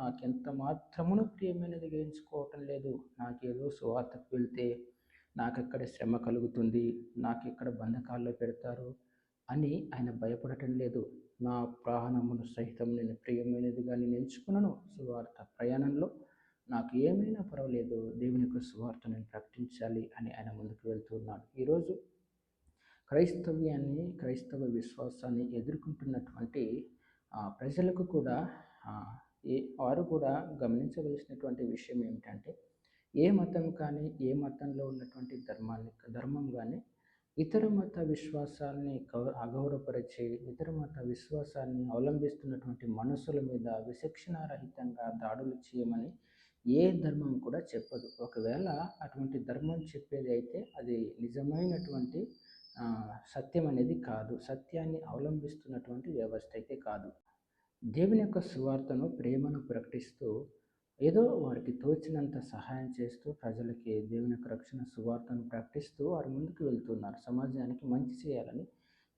నాకెంత మాత్రమును ప్రియమైనదిగా ఎంచుకోవటం లేదు. నాకేదో సువార్తకు వెళ్తే నాకక్కడ శ్రమ కలుగుతుంది, నాకిక్కడ బంధకాల్లో పెడతారు అని ఆయన భయపడటం లేదు. నా ప్రాణమును సహితం నేను ప్రియమైనదిగా నేను ఎంచుకున్నాను. సువార్త ప్రయాణంలో నాకు ఏమైనా పర్వాలేదు, దేవుని యొక్క సువార్త నేను ప్రకటించాలి అని ఆయన ముందుకు వెళ్తూ ఉన్నాడు. ఈరోజు క్రైస్తవ విశ్వాసాన్ని ఎదుర్కొంటున్నటువంటి ప్రజలకు కూడా వారు కూడా గమనించవలసినటువంటి విషయం ఏమిటంటే, ఏ మతం కానీ, ఏ మతంలో ఉన్నటువంటి ధర్మం కానీ ఇతర మత విశ్వాసాల్ని అగౌరవపరిచే, ఇతర మత విశ్వాసాన్ని అవలంబిస్తున్నటువంటి మనసుల మీద విచక్షణారహితంగా దాడులు చేయమని ఏ ధర్మం కూడా చెప్పదు. ఒకవేళ అటువంటి ధర్మం చెప్పేది అయితే అది నిజమైనటువంటి సత్యం అనేది కాదు, సత్యాన్ని అవలంబిస్తున్నటువంటి వ్యవస్థ అయితే కాదు. దేవుని యొక్క సువార్తను, ప్రేమను ప్రకటిస్తూ ఏదో వారికి తోచినంత సహాయం చేస్తూ ప్రజలకి దేవుని యొక్క రక్షణ సువార్తను ప్రకటిస్తూ వారు ముందుకు వెళ్తున్నారు. సమాజానికి మంచి చేయాలని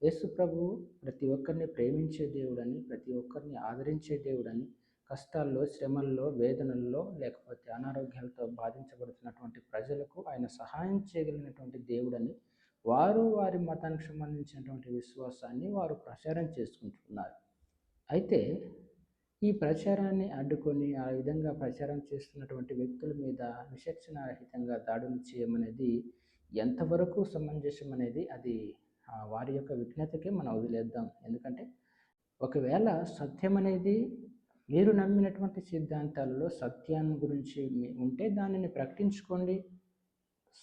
యేసు ప్రభువు ప్రతి ఒక్కరిని ప్రేమించే దేవుడని, ప్రతి ఒక్కరిని ఆదరించే దేవుడని, కష్టాల్లో, శ్రమల్లో, వేదనల్లో లేకపోతే అనారోగ్యాలతో బాధించబడుతున్నటువంటి ప్రజలకు ఆయన సహాయం చేయగలిగినటువంటి దేవుడని వారు వారి మతానికి సంబంధించినటువంటి విశ్వాసాన్ని వారు ప్రచారం చేసుకుంటున్నారు. అయితే ఈ ప్రచారాన్ని అడ్డుకొని ఆ విధంగా ప్రచారం చేస్తున్నటువంటి వ్యక్తుల మీద విచక్షణారహితంగా దాడులు చేయమనేది ఎంతవరకు సమంజసం అనేది అది వారి యొక్క విజ్ఞతకే మనం వదిలేద్దాం. ఎందుకంటే ఒకవేళ సత్యం అనేది మీరు నమ్మినటువంటి సిద్ధాంతాలలో సత్యాన్ని గురించి ఉంటే దానిని ప్రకటించుకోండి.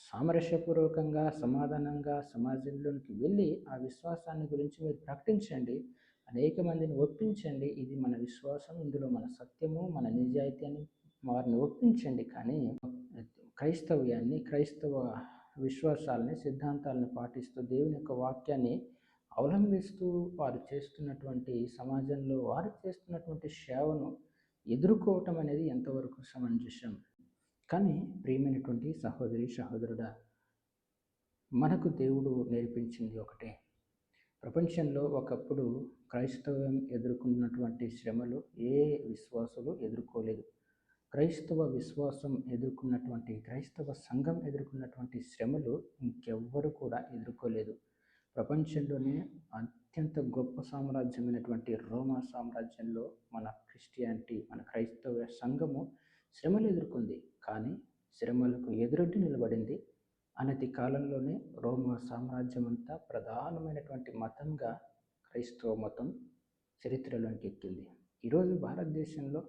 సామరస్యపూర్వకంగా, సమాధానంగా సమాజంలోనికి వెళ్ళి ఆ విశ్వాసాన్ని గురించి మీరు ప్రకటించండి. అనేక మందిని ఒప్పించండి. ఇది మన విశ్వాసం, ఇందులో మన సత్యము, మన నిజాయితీ అని వారిని ఒప్పించండి. కానీ క్రైస్తవ విశ్వాసాలని, సిద్ధాంతాలను పాటిస్తూ దేవుని యొక్క వాక్యాన్ని అవలంబిస్తూ వారు చేస్తున్నటువంటి సమాజంలో వారు చేస్తున్నటువంటి సేవను ఎదుర్కోవటం అనేది ఎంతవరకు సమంజసం? కానీ ప్రియమైనటువంటి సహోదరి, సహోదరుడా, మనకు దేవుడు నేర్పించింది ఒకటే. ప్రపంచంలో ఒకప్పుడు క్రైస్తవం ఎదుర్కొన్నటువంటి శ్రమలు ఏ విశ్వాసులు ఎదుర్కోలేదు. క్రైస్తవ విశ్వాసం ఎదుర్కొన్నటువంటి, క్రైస్తవ సంఘం ఎదుర్కొన్నటువంటి శ్రమలు ఇంకెవ్వరు కూడా ఎదుర్కోలేదు. ప్రపంచంలోనే అత్యంత గొప్ప సామ్రాజ్యమైనటువంటి రోమా సామ్రాజ్యంలో మన క్రైస్తవ సంఘము శ్రమలు ఎదుర్కొంది. కానీ శ్రమలకు ఎదురొడ్డి నిలబడింది. అనతి కాలంలోనే రోమా సామ్రాజ్యం అంతా ప్రధానమైనటువంటి మతంగా క్రైస్తవ మతం చరిత్రలోనికి ఎక్కింది. ఈరోజు భారతదేశంలో